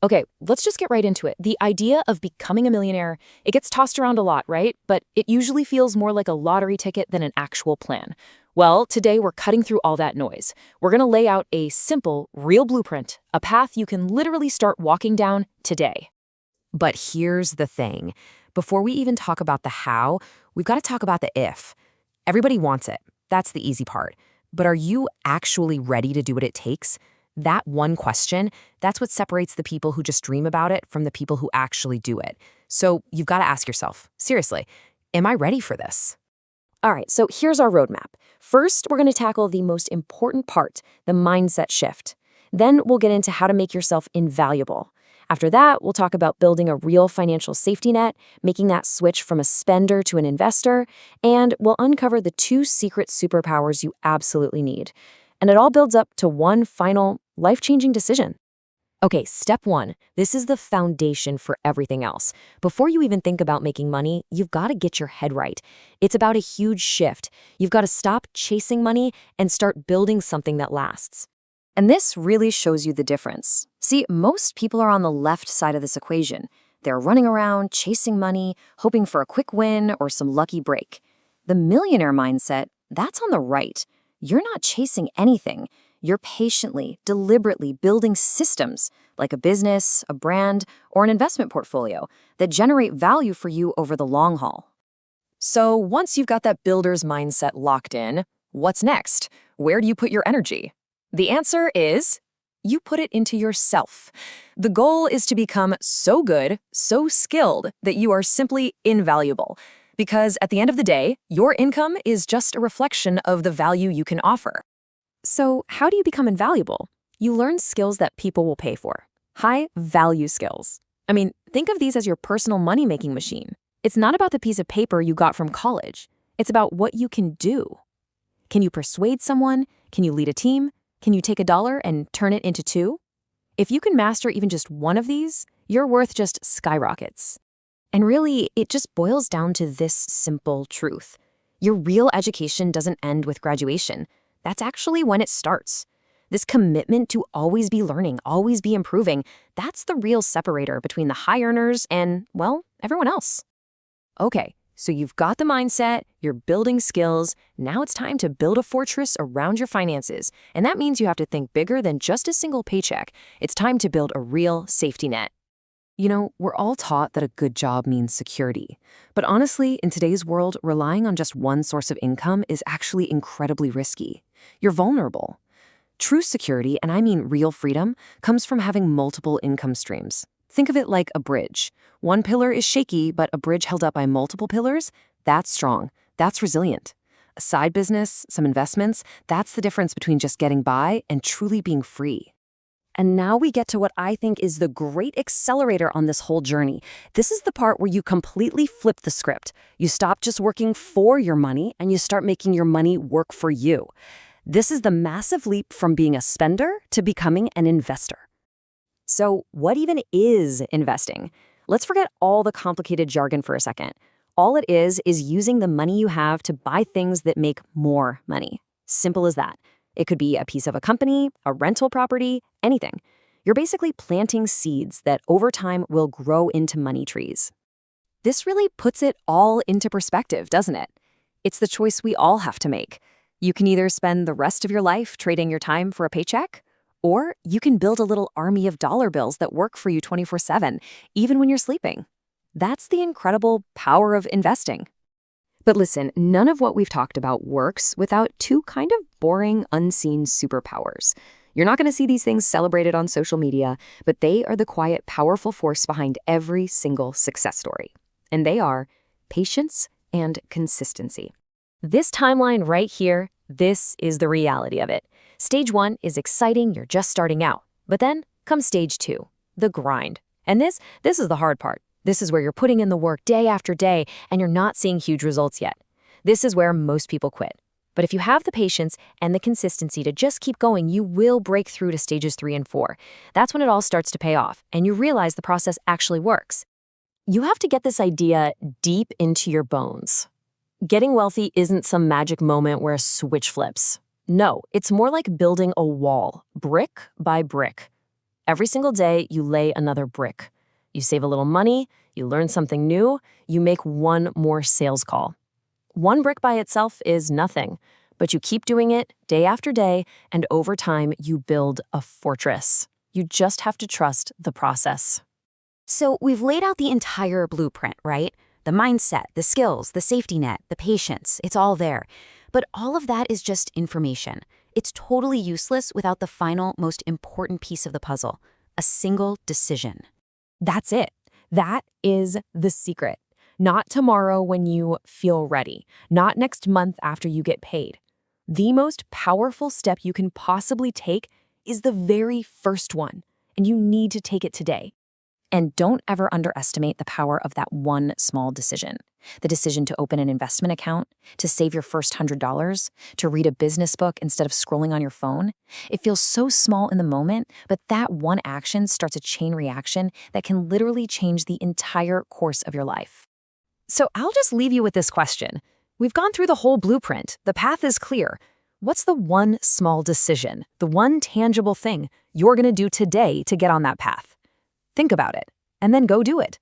Okay, let's just get right into it. The idea of becoming a millionaire, it gets tossed around a lot, right? But it usually feels more like a lottery ticket than an actual plan. Well, today we're cutting through all that noise. We're going to lay out a simple, real blueprint, a path you can literally start walking down today. But here's the thing. Before we even talk about the how, we've got to talk about the if. Everybody wants it. That's the easy part. But are you actually ready to do what it takes? That one question, that's what separates the people who just dream about it from the people who actually do it. So you've got to ask yourself, seriously, am I ready for this? All right, so here's our roadmap. First, we're going to tackle the most important part, the mindset shift. Then we'll get into how to make yourself invaluable. After that, we'll talk about building a real financial safety net, making that switch from a spender to an investor, and we'll uncover the two secret superpowers you absolutely need. And it all builds up to one final, life-changing decision. Okay, step one. This is the foundation for everything else. Before you even think about making money, you've got to get your head right. It's about a huge shift. You've got to stop chasing money and start building something that lasts. And this really shows you the difference. See, most people are on the left side of this equation. They're running around, chasing money, hoping for a quick win or some lucky break. The millionaire mindset, that's on the right. You're not chasing anything. You're patiently, deliberately building systems, like a business, a brand, or an investment portfolio, that generate value for you over the long haul. So once you've got that builder's mindset locked in, what's next? Where do you put your energy? The answer is you put it into yourself. The goal is to become so good, so skilled, that you are simply invaluable. Because at the end of the day, your income is just a reflection of the value you can offer. So how do you become invaluable? You learn skills that people will pay for. High-value skills. I mean, think of these as your personal money-making machine. It's not about the piece of paper you got from college. It's about what you can do. Can you persuade someone? Can you lead a team? Can you take $1 and turn it into $2? If you can master even just one of these, your worth just skyrockets. And really, it just boils down to this simple truth. Your real education doesn't end with graduation. That's actually when it starts. This commitment to always be learning, always be improving, that's the real separator between the high earners and, well, everyone else. Okay, so you've got the mindset, you're building skills, now it's time to build a fortress around your finances. And that means you have to think bigger than just a single paycheck. It's time to build a real safety net. You know, we're all taught that a good job means security. But honestly, in today's world, relying on just one source of income is actually incredibly risky. You're vulnerable. True security, and I mean real freedom, comes from having multiple income streams. Think of it like a bridge. One pillar is shaky, but a bridge held up by multiple pillars, that's strong, that's resilient. A side business, some investments, that's the difference between just getting by and truly being free. And now we get to what I think is the great accelerator on this whole journey. This is the part where you completely flip the script. You stop just working for your money and you start making your money work for you. This is the massive leap from being a spender to becoming an investor. So what even is investing? Let's forget all the complicated jargon for a second. All it is using the money you have to buy things that make more money. Simple as that. It could be a piece of a company, a rental property, anything. You're basically planting seeds that over time will grow into money trees. This really puts it all into perspective, doesn't it? It's the choice we all have to make. You can either spend the rest of your life trading your time for a paycheck, or you can build a little army of dollar bills that work for you 24/7, even when you're sleeping. That's the incredible power of investing. But listen, none of what we've talked about works without two kind of boring, unseen superpowers. You're not going to see these things celebrated on social media, but they are the quiet, powerful force behind every single success story. And they are patience and consistency. This timeline right here, this is the reality of it. Stage 1 is exciting, you're just starting out. But then comes stage 2, the grind. And this is the hard part. This is where you're putting in the work day after day and you're not seeing huge results yet. This is where most people quit. But if you have the patience and the consistency to just keep going, you will break through to stages 3 and 4. That's when it all starts to pay off and you realize the process actually works. You have to get this idea deep into your bones. Getting wealthy isn't some magic moment where a switch flips. No, it's more like building a wall, brick by brick. Every single day, you lay another brick. You save a little money, you learn something new, you make one more sales call. One brick by itself is nothing, but you keep doing it day after day, and over time, you build a fortress. You just have to trust the process. So we've laid out the entire blueprint, right? The mindset, the skills, the safety net, the patience, it's all there. But all of that is just information. It's totally useless without the final, most important piece of the puzzle, a single decision. That's it. That is the secret. Not tomorrow when you feel ready, not next month after you get paid. The most powerful step you can possibly take is the very first one, and you need to take it today. And don't ever underestimate the power of that one small decision. The decision to open an investment account, to save your first $100, to read a business book instead of scrolling on your phone. It feels so small in the moment, but that one action starts a chain reaction that can literally change the entire course of your life. So I'll just leave you with this question. We've gone through the whole blueprint. The path is clear. What's the one small decision, the one tangible thing you're going to do today to get on that path? Think about it, and then go do it.